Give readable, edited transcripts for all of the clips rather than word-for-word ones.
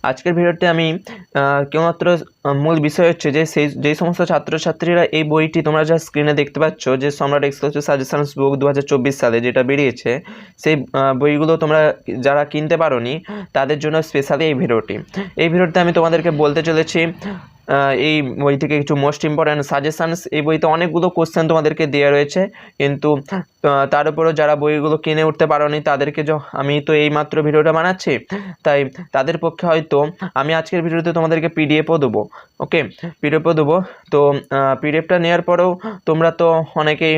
আজকের ভিডিওতে আমি কেবলমাত্র মূল বিষয় হচ্ছে যে যেই সমস্ত ছাত্রছাত্রীরা এই বইটি তোমরা যা স্ক্রিনে দেখতে পাচ্ছ যে সম্রাট এক্সক্লুসিভ সাজেশনস বুক 2024 সালে যেটা বেরিয়েছে, সেই বইগুলো তোমরা যারা কিনতে পারোনি তাদের জন্য স্পেশালি এই ভিডিওতে আমি তোমাদেরকে বলতে চলেছি এই বই থেকে কিছু মোস্ট ইম্পর্ট্যান্ট সাজেশনস। এই বইতে অনেকগুলো কোশ্চেন তোমাদেরকে দেওয়া রয়েছে, কিন্তু তার উপরেও যারা বইগুলো কিনে উঠতে পারোনি তাদেরকে আমি তো এই মাত্র ভিডিওটা বানাচ্ছি, তাই তাদের পক্ষে হয়তো আমি আজকের ভিডিওতে তোমাদেরকে পিডিএফও দেবো। ওকে, পিডিএফও দেবো। তো পিডিএফটা নেওয়ার পরেও তোমরা তো অনেকেই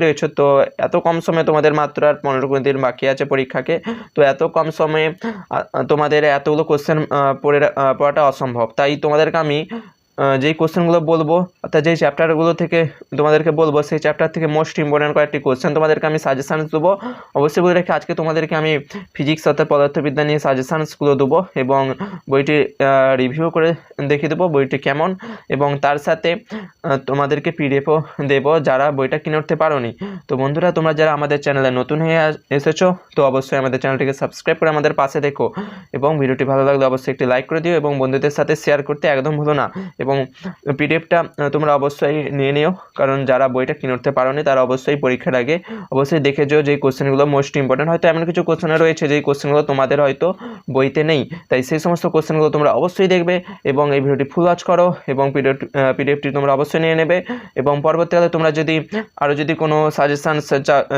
রয়েছো, তো এত কম সময়ে তোমাদের মাত্র আর 15 দিন বাকি আছে পরীক্ষাকে। তো এত কম সময়ে তোমাদের এতগুলো কোশ্চেন পড়াটা অসম্ভব, তাই তোমাদেরকে আমি যেই কোশ্চেনগুলো বলবো অর্থাৎ যেই চ্যাপ্টারগুলো থেকে তোমাদেরকে বলবো সেই চ্যাপ্টার থেকে মোস্ট ইম্পর্ট্যান্ট কয়েকটি কোশ্চেন তোমাদেরকে আমি সাজেশানস দেবো। অবশ্যই বলে রেখে আজকে তোমাদেরকে আমি ফিজিক্স অর্থাৎ পদার্থবিদ্যা নিয়ে সাজেশানসগুলো দেবো এবং বইটি রিভিউ করে দেখিয়ে দেবো বইটি কেমন, এবং তার সাথে তোমাদেরকে পিডিএফও দেবো যারা বইটা কিনে উঠতে পারোনি। তো বন্ধুরা, তোমরা যারা আমাদের চ্যানেলে নতুন হয়ে এসেছো তো অবশ্যই আমাদের চ্যানেলটিকে সাবস্ক্রাইব করে আমাদের পাশে দেখো, এবং ভিডিওটি ভালো লাগলে অবশ্যই একটি লাইক করে দিও এবং বন্ধুদের সাথে শেয়ার করতে একদম ভুলো না। এবং পিডিএফটা তোমরা অবশ্যই নিয়ে নিও, কারণ যারা বইটা কিনে উঠতে পারোনি তারা অবশ্যই পরীক্ষার আগে অবশ্যই দেখে যেও যে কোশ্চেনগুলো মোস্ট ইম্পর্ট্যান্ট। হয়তো এমন কিছু কোশ্চেন রয়েছে যেই কোশ্চেনগুলো তোমাদের হয়তো বইতে নেই, তাই সেই সমস্ত কোশ্চেনগুলো তোমরা অবশ্যই দেখবে এবং এই ভিডিওটি ফুল ওয়াচ করো এবং পিডিএফটি তোমরা অবশ্যই নিয়ে নেবে। এবং পরবর্তীকালে তোমরা যদি কোনো সাজেশান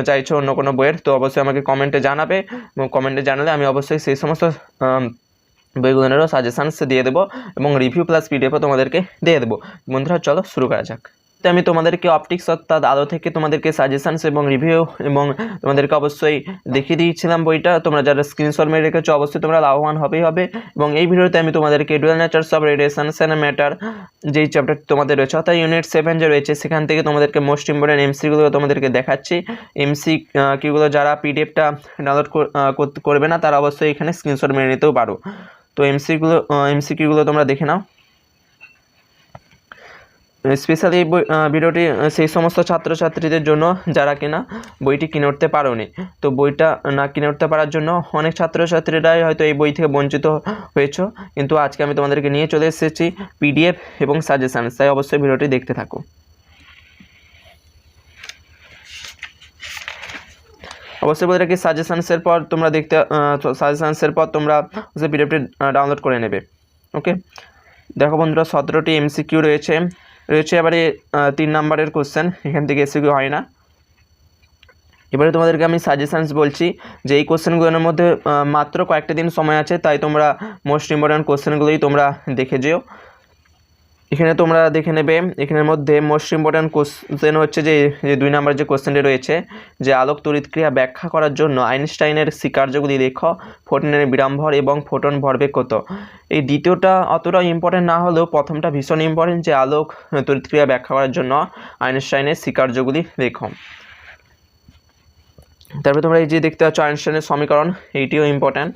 চাইছো অন্য কোনো বইয়ের, তো অবশ্যই আমাকে কমেন্টে জানাবে, এবং কমেন্টে জানালে আমি অবশ্যই সেই সমস্ত বইগুলোরও সাজেশানস দিয়ে দেবো এবং রিভিউ প্লাস পিডিএফও তোমাদেরকে দিয়ে দেবো। বন্ধুরা, চলো শুরু করা যাক। আমি তোমাদেরকে অপটিক্স অর্থাৎ আলো থেকে তোমাদেরকে সাজেশানস এবং রিভিউ এবং তোমাদেরকে অবশ্যই দেখিয়ে দিয়েছিলাম বইটা। তোমরা যারা স্ক্রিনশট মেরে রেখেছো অবশ্যই তোমরা লাভবান হবে। এবং এই ভিডিওতে আমি তোমাদেরকে dual natures of radiations and matter যেই চ্যাপ্টার তোমাদের রয়েছে অর্থাৎ ইউনিট 7 যে রয়েছে সেখান থেকে তোমাদেরকে মোস্ট ইম্পর্টেন্ট এমসিকিউগুলো তোমাদেরকে দেখাচ্ছি। এমসিকিউগুলো যারা পিডিএফটা ডাউনলোড করবে না তারা অবশ্যই এখানে স্ক্রিনশট মেরে নিতেও পারো। তো এমসিকিউগুলো তোমরা দেখে নাও। স্পেশালি এই ভিডিওটি সেই সমস্ত ছাত্রছাত্রীদের জন্য যারা কিনা বইটি কিনে উঠতে পারোনি। তো বইটা না কিনে উঠতে পারার জন্য অনেক ছাত্রছাত্রীরাই হয়তো এই বই থেকে বঞ্চিত হয়েছো, কিন্তু আজকে আমি তোমাদেরকে নিয়ে চলে এসেছি পিডিএফ এবং সাজেশান, তাই অবশ্যই ভিডিওটি দেখতে থাকো। অবশ্যই বলে রাখি সাজেশানসের পর তোমরা পিডিএফটি ডাউনলোড করে নেবে। ওকে, দেখো বন্ধুরা, 17টি এমসিকিউ রয়েছে এবারে 3 নাম্বারের কোশ্চেন, এখান থেকে এসিকিউ হয় না। এবারে তোমাদেরকে আমি সাজেশানস বলছি যে এই কোশ্চেনগুলোর মধ্যে মাত্র কয়েকটা দিন সময় আছে, তাই তোমরা মোস্ট ইম্পর্ট্যান্ট কোশ্চেনগুলোই তোমরা দেখে যেও। এখানে তোমরা দেখে নেবে, এখানের মধ্যে মোস্ট ইম্পর্ট্যান্ট কোশ্চেন হচ্ছে যে 2 নাম্বার যে কোশ্চেনটি রয়েছে যে আলোক তড়িৎক্রিয়া ব্যাখ্যা করার জন্য আইনস্টাইনের স্বীকার্যগুলি লেখো, ফোটনের বিরামভর এবং ফোটন ভরবেগ কত। এই দ্বিতীয়টা অতটা ইম্পর্টেন্ট না হলেও প্রথমটা ভীষণ ইম্পর্টেন্ট যে আলোক তড়িৎক্রিয়া ব্যাখ্যা করার জন্য আইনস্টাইনের স্বীকার্যগুলি লেখো। তারপরে তোমরা এই যে দেখতে পাচ্ছ আইনস্টাইনের সমীকরণ, এইটিও ইম্পর্ট্যান্ট।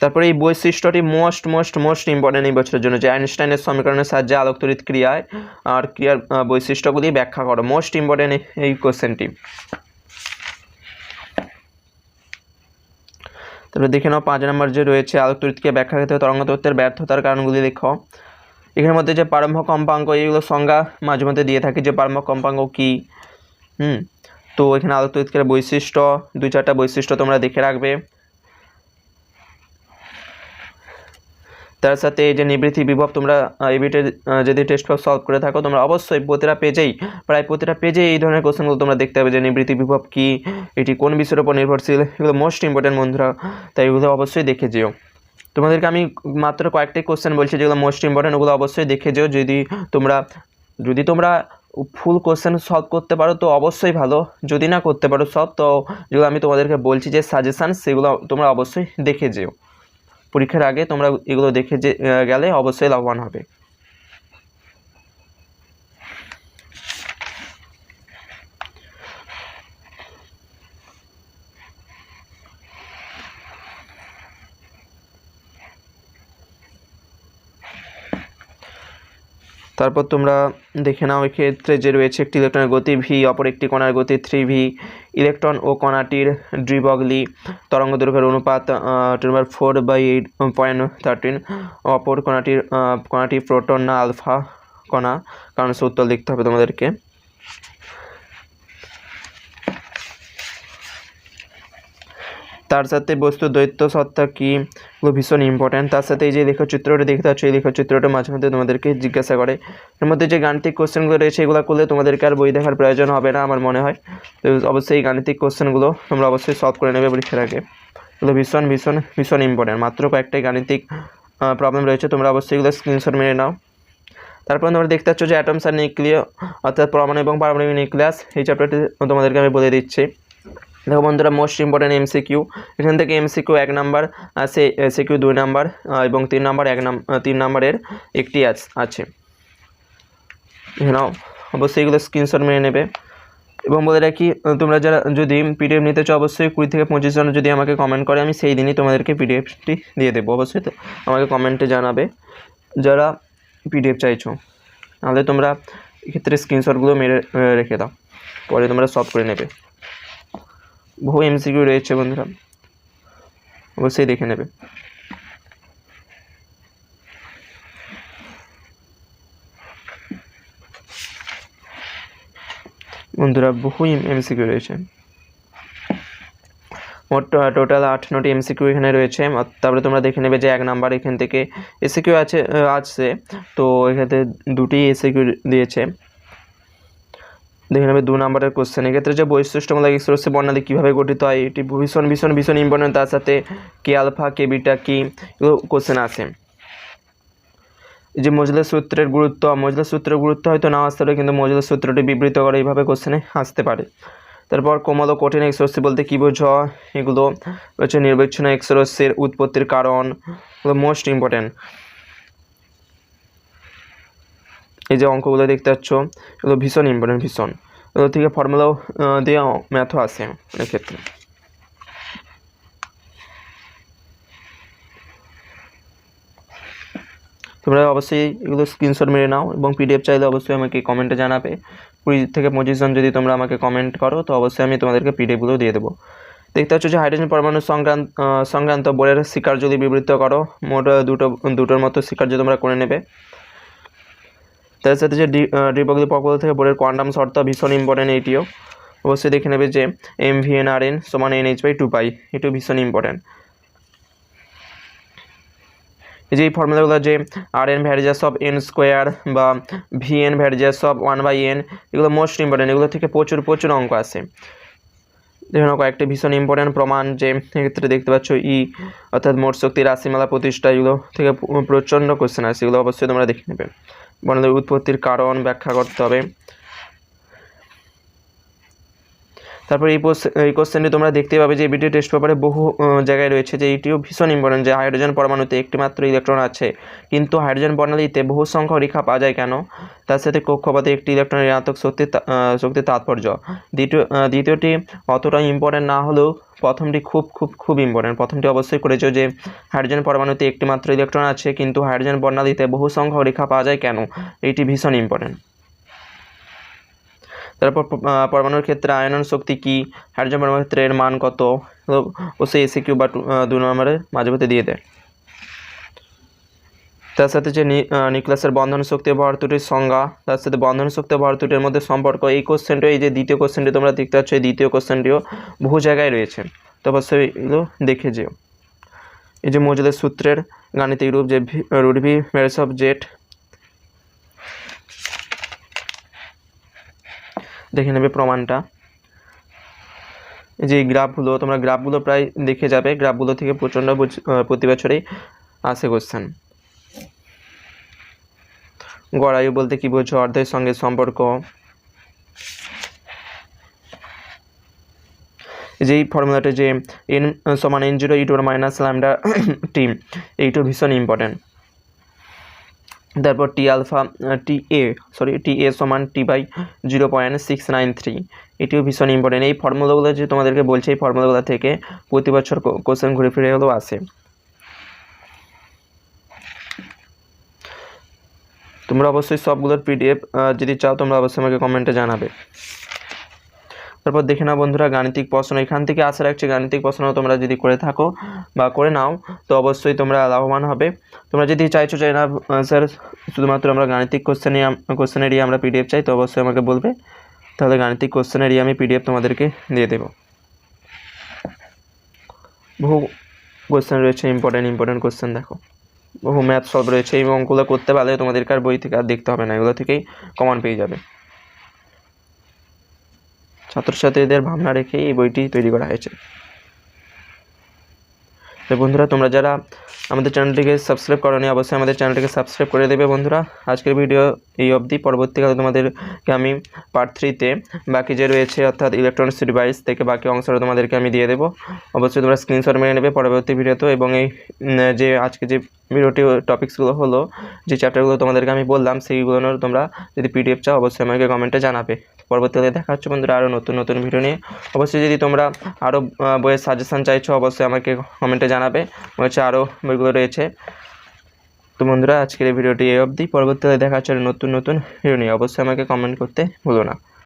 তারপরে এই বৈশিষ্ট্যটি মোস্ট ইম্পর্টেন্ট এই বছরের জন্য যে আইনস্টাইনের সমীকরণের সাহায্যে আলোক তড়িৎ ক্রিয়ায় আর ক্রিয়ার বৈশিষ্ট্যগুলি ব্যাখ্যা করো, মোস্ট ইম্পর্টেন্ট এই কোশ্চেনটি। তারপরে দেখে নাও 5 নম্বর যে রয়েছে আলোক তড়িৎ ক্রিয়া ব্যাখ্যা ক্ষেত্রে তরঙ্গ তত্ত্বের ব্যর্থতার কারণগুলি লেখো। এখানের মধ্যে যে প্রারম্ভ কম্পাঙ্ক এইগুলো সংজ্ঞা মাঝে মধ্যে দিয়ে থাকে যে প্রারম্ভ কম্পাঙ্ক কী। তো এখানে আলোক তড়িৎ ক্রিয়ার বৈশিষ্ট্য 2-4টা বৈশিষ্ট্য তোমরা দেখে রাখবে। তার সাথে এই যে নিবৃত্তি বিভব, তোমরা এই বিটের যদি টেস্ট পেপার সলভ করে থাকো তোমরা অবশ্যই প্রায় প্রতিটা পেজেই এই ধরনের কোশ্চেনগুলো তোমরা দেখতে পাবে যে নিবৃত্তি বিভব কী, এটি কোন বিষয়ের উপর নির্ভরশীল, এগুলো মোস্ট ইম্পর্টেন্ট বন্ধুরা, তাই এগুলো অবশ্যই দেখে যেও। তোমাদেরকে আমি মাত্র কয়েকটাই কোশ্চেন বলছি যেগুলো মোস্ট ইম্পর্টেন্ট, ওগুলো অবশ্যই দেখে যেও। যদি তোমরা ফুল কোশ্চেন সলভ করতে পারো তো অবশ্যই ভালো, যদি না করতে পারো সব, তো যেগুলো আমি তোমাদেরকে বলছি যে সাজেশান সেগুলো তোমরা অবশ্যই দেখে যেও। পরীক্ষার আগে তোমরা এগুলো দেখে গেলে অবশ্যই লাভবান হবে। তারপর তোমরা দেখে নাও এক্ষেত্রে যে রয়েছে একটি ইলেকট্রনের গতি v, অপর একটি কণার গতি 3v, ইলেকট্রন ও কণাটির ডি ব্রগলি তরঙ্গ দৈর্ঘ্যের অনুপাত 10⁻4/8.13। অপর কণাটি প্রোটন না আলফা কণা, কারণ সে উত্তর লিখতে হবে তোমাদেরকে। তার সাথে বস্তুর দ্বৈত সত্তা কি, এগুলো ভীষণ ইম্পর্ট্যান্ট। তার সাথে এই যে লেখচিত্রটা দেখতে পাচ্ছ, এই লেখচিত্রটা মাঝে মধ্যে তোমাদেরকে জিজ্ঞাসা করে। এর মধ্যে যে গাণিতিক কোশ্চেনগুলো রয়েছে এগুলো করলে তোমাদেরকে আর বই দেখার প্রয়োজন হবে না আমার মনে হয়। তো অবশ্যই এই গাণিতিক কোশ্চেনগুলো তোমরা অবশ্যই সলভ করে নেবে পরীক্ষার আগে। এগুলো ভীষণ ভীষণ ভীষণ ইম্পর্ট্যান্ট। মাত্র কয়েকটাই গাণিতিক প্রবলেম রয়েছে, তোমরা অবশ্যই এগুলো স্ক্রিনশট মেরে নাও। তারপর তোমরা দেখতে পাচ্ছ যে অ্যাটমস আর নিউক্লিয়, অর্থাৎ পরমাণু এবং পারমাণবিক নিউক্লিয়াস, এই চ্যাপ্টারটি তোমাদেরকে আমি বলে দিচ্ছি। দেখো বন্ধুরা, মোস্ট ইম্পর্টেন্ট এমসিকিউ, এখান থেকে এমসিকিউ 1 নাম্বার আছে, এসিকিউ 2 নাম্বার এবং 3 নাম্বার 3 নাম্বারের একটি আছে। নাও অবশ্যই এগুলো স্ক্রিনশট মেরে নেবে। এবং বলে রাখি, তোমরা যারা যদি পিডিএফ নিতে চাও অবশ্যই 20 থেকে 25 জন যদি আমাকে কমেন্ট করে, আমি সেই দিনই তোমাদেরকে পিডিএফটি দিয়ে দেবো। অবশ্যই তো আমাকে কমেন্টে জানাবে যারা পিডিএফ চাইছো, নাহলে তোমরা এক্ষেত্রে স্ক্রিনশটগুলো মেরে রেখে দাও, পরে তোমরা সলভ করে নেবে। বহু এমসিকিউ রয়েছে বন্ধুরা, অবশ্যই দেখে নেবে। বন্ধুরা বহু এমসিকিউ রয়েছে, মোট টোটাল 8-9টি এমসিকিউ এখানে রয়েছে। তারপরে তোমরা দেখে নেবে যে 1 নাম্বার এখান থেকে এসিকিউ আছে, তো এখানে 2টি এসিকিউ দিয়েছে। দেখে নেবে 2 নাম্বারের কোশ্চেন, এক্ষেত্রে যে বৈশিষ্ট্যমূলক এক্স রশ্মি বর্ণালী কীভাবে গঠিত হয় এটি ভীষণ ভীষণ ভীষণ ইম্পর্টেন্ট। তার সাথে কে আলফা কে বিটা কি, এগুলো কোশ্চেন আসে। যে মজুলের সূত্রের গুরুত্ব হয়তো না আসতে পারে, কিন্তু মজুলের সূত্রটি বিবৃত করে এইভাবে কোশ্চেনে আসতে পারে। তারপর কোমল ও কঠিন এক্স রশ্মি বলতে কী বোঝো, এগুলো হচ্ছে নিরবচ্ছিন্ন এক্স রশ্মির উৎপত্তির কারণ, এগুলো মোস্ট ইম্পর্টেন্ট। এই যে অঙ্কগুলো দেখতে পাচ্ছ এগুলো ভীষণ ইম্পর্টেন্ট, ভীষণ। এগুলো থেকে ফর্মুলাও দিয়ে ম্যাথও আসে অনেক ক্ষেত্রে। তোমরা অবশ্যই এগুলো স্ক্রিনশট মেরে নাও, এবং পিডিএফ চাইলে অবশ্যই আমাকে কমেন্টে জানাবে। 20 থেকে 25 জন যদি তোমরা আমাকে কমেন্ট করো, তো অবশ্যই আমি তোমাদেরকে পিডিএফগুলো দিয়ে দেবো। দেখতে পাচ্ছ যে হাইড্রোজেন পরমাণু সংক্রান্ত বোরের স্বীকার্য যদি বিবৃত করো, মোট দুটোর মতো স্বীকার্য তোমরা করে নেবে। তার সাথে যে ডি ব্রগলি প্রকল্প থেকে বোরের কোয়ান্টাম শর্ত ভীষণ ইম্পর্টেন্ট, এইটিও অবশ্যই দেখে নেবে যে mvnRn = nh/2π, এটিও ভীষণ ইম্পর্টেন্ট। এই যে এই ফর্মুলাগুলো যে Rn varies as of n square বা Vn ভ্যারিজাস অফ 1/n, এগুলো মোস্ট ইম্পর্টেন্ট। এগুলো থেকে প্রচুর প্রচুর অঙ্ক আসে। দেখুন কয়েকটি ভীষণ ইম্পর্টেন্ট প্রমাণ, যে এক্ষেত্রে দেখতে পাচ্ছ অর্থাৎ মোট শক্তি রাশিমালা প্রতিষ্ঠা, এগুলো থেকে প্রচণ্ড কোশ্চেন আসে, এগুলো অবশ্যই তোমরা দেখে নেবে। বর্ণালীর উৎপত্তির কারণ ব্যাখ্যা করতে হবে। তারপর এই কোশ্চেনটি তোমরা দেখতে পাবে যে বিটি টেস্ট পেপারে বহু জায়গায় রয়েছে, যে এইটিও ভীষণ ইম্পর্টেন্ট, যে হাইড্রোজেন পরমাণুতে একটি মাত্র ইলেকট্রন আছে, কিন্তু হাইড্রোজেন বর্ণালীতে বহু সংখ্যক রেখা পাওয়া যায় কেন? তার সাথে কক্ষপথে একটি ইলেকট্রনের ঋণাত্মক শক্তির তাৎপর্য। দ্বিতীয়টি অতটা ইম্পর্টেন্ট না হলেও প্রথমটি খুব খুব খুব ইম্পর্টেন্ট। প্রথমটি অবশ্যই করেছো, যে হাইড্রোজেন পরমাণুতে একটি মাত্র ইলেকট্রন আছে, কিন্তু হাইড্রোজেন বর্ণালীতে বহু সংখ্যক রেখা পাওয়া যায় কেন? এইটি ভীষণ ইম্পর্টেন্ট। তারপর পরমাণুর ক্ষেত্রে আয়নন শক্তি কি, হাইড্রোজেন পরমাণুর ক্ষেত্রে এর মান কত, অবশ্যই এসিকিউ বা 2 নম্বরের মাঝে দিয়ে দেয়। তার সাথে যে নিউক্লিয়াসের বন্ধন শক্তি ভর ত্রুটির সংজ্ঞা, তার সাথে বন্ধন শক্তি ভর ত্রুটির মধ্যে সম্পর্ক, এই কোশ্চেনটিও, এই যে দ্বিতীয় কোশ্চেনটি তোমরা দেখতে পাচ্ছ, এই দ্বিতীয় কোশ্চেনটিও বহু জায়গায় রয়েছে, তো অবশ্যই এগুলো দেখে যেও। এই যে মজুলের সূত্রের গাণিতিক রূপ, যে √v অফ জেড, দেখে নেবে প্রমাণটা। এই যে গ্রাফগুলো, তোমরা গ্রাফগুলো প্রায় দেখে যাবে, গ্রাফগুলো থেকে প্রচণ্ড প্রতি বছরেই আসে কোশ্চেন। গড় আয়ু বলতে কি বোঝো, অর্ধের সঙ্গে সম্পর্ক, যে এই ফর্মুলাটা যে n = n0 e⁻ λ t, এইটাও ভীষণ ইম্পর্টেন্ট। তারপর TA = t/0.693, এটিও ভীষণ ইম্পর্টেন্ট। এই ফর্মুলাগুলো যে তোমাদেরকে বলছে, এই ফর্মুলাগুলো থেকে প্রতি বছর কোশ্চেন ঘুরে ফিরে হলেও আসে। তোমরা অবশ্যই সবগুলোর পিডিএফ যদি চাও, তোমরা অবশ্যই আমাকে কমেন্টে জানাবে। তারপর দেখে নাও বন্ধুরা গাণিতিক প্রশ্ন, এখান থেকে আশা রাখছি গাণিতিক প্রশ্ন তোমরা যদি করে থাকো বা করে নাও তো অবশ্যই তোমরা লাভবান হবে। তোমরা যদি চাইছো যে না স্যার শুধুমাত্র আমরা গাণিতিক কোশ্চেনেরই আমরা পিডিএফ চাই, তো অবশ্যই আমাকে বলবে, তাহলে গাণিতিক কোশ্চেনেরই আমি পিডিএফ তোমাদেরকে দিয়ে দেবো। বহু কোশ্চেন রয়েছে, ইম্পর্টেন্ট কোশ্চেন, দেখো বহু ম্যাথ সলভ রয়েছে। এই অঙ্কগুলো করতে পারলে তোমাদেরকে আর বই থেকে আর দেখতে হবে না, এগুলো থেকেই কমন পেয়ে যাবে। ছাত্রছাত্রীদের ভাবনা রেখেই এই বইটি তৈরি করা হয়েছে। তো বন্ধুরা তোমরা যারা আমাদের চ্যানেলটিকে সাবস্ক্রাইব করোনি অবশ্যই আমাদের চ্যানেলটিকে সাবস্ক্রাইব করে দেবে বন্ধুরা। আজকের ভিডিও এই অবধি, পরবর্তীকালে তোমাদেরকে আমি পার্ট 3-তে বাকি যে রয়েছে অর্থাৎ ইলেকট্রনিক্স ডিভাইস থেকে বাকি অংশটা তোমাদেরকে আমি দিয়ে দেবো। অবশ্যই তোমরা স্ক্রিনশট মেরে নেবে পরবর্তী ভিডিওতে। এবং এই যে আজকে যে ভিডিওটি টপিকসগুলো হলো, যে চ্যাপ্টারগুলো তোমাদেরকে আমি বললাম, সেইগুলোর তোমরা যদি পিডিএফ চাও অবশ্যই আমাকে কমেন্টে জানাবে। পরবর্তীতে দেখা হচ্ছে বন্ধুরা আরও নতুন ভিডিও নিয়ে। অবশ্যই যদি তোমরা আরও বইয়ের সাজেশান চাইছো অবশ্যই আমাকে কমেন্টে জানাবে, হচ্ছে আরও বইগুলো রয়েছে। তো বন্ধুরা আজকের এই ভিডিওটি এই অবধি, পরবর্তীতে দেখা হচ্ছে নতুন ভিডিও নিয়ে। অবশ্যই আমাকে কমেন্ট করতে ভুলো না।